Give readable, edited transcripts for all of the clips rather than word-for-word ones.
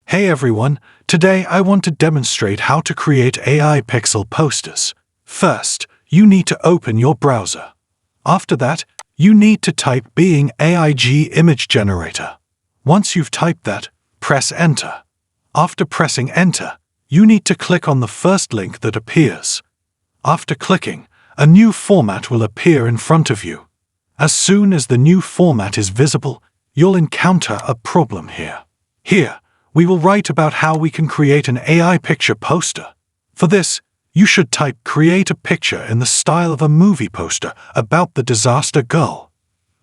Hey everyone, today I want to demonstrate how to create AI pixel posters. First, you need to open your browser. After that, you need to type Being AIG Image Generator. Once you've typed that, press Enter. After pressing Enter, you need to click on the first link that appears. After clicking, a new format will appear in front of you. As soon as the new format is visible, you'll encounter a problem here. Here, we will write about how we can create an AI picture poster. For this, you should type Create a picture in the style of a movie poster about the disaster girl.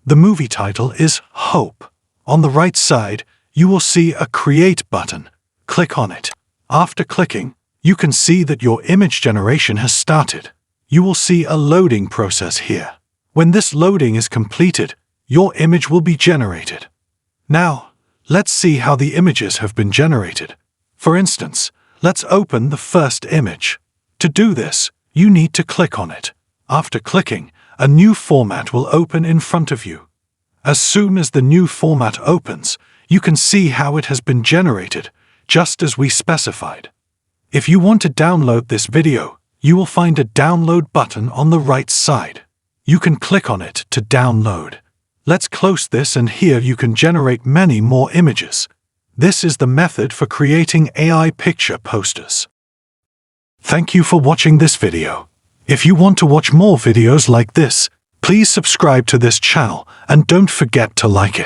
The movie title is Hope. On the right side, you will see a Create button. Click on it. After clicking, you can see that your image generation has started. You will see a loading process here. When this loading is completed, your image will be generated. Now, let's see how the images have been generated. For instance, let's open the first image. To do this, you need to click on it. After clicking, a new format will open in front of you. As soon as the new format opens, you can see how it has been generated, just as we specified. If you want to download this video, you will find a download button on the right side. You can click on it to download. Let's close this, and here you can generate many more images. This is the method for creating AI picture posters. Thank you for watching this video. If you want to watch more videos like this, please subscribe to this channel and don't forget to like it.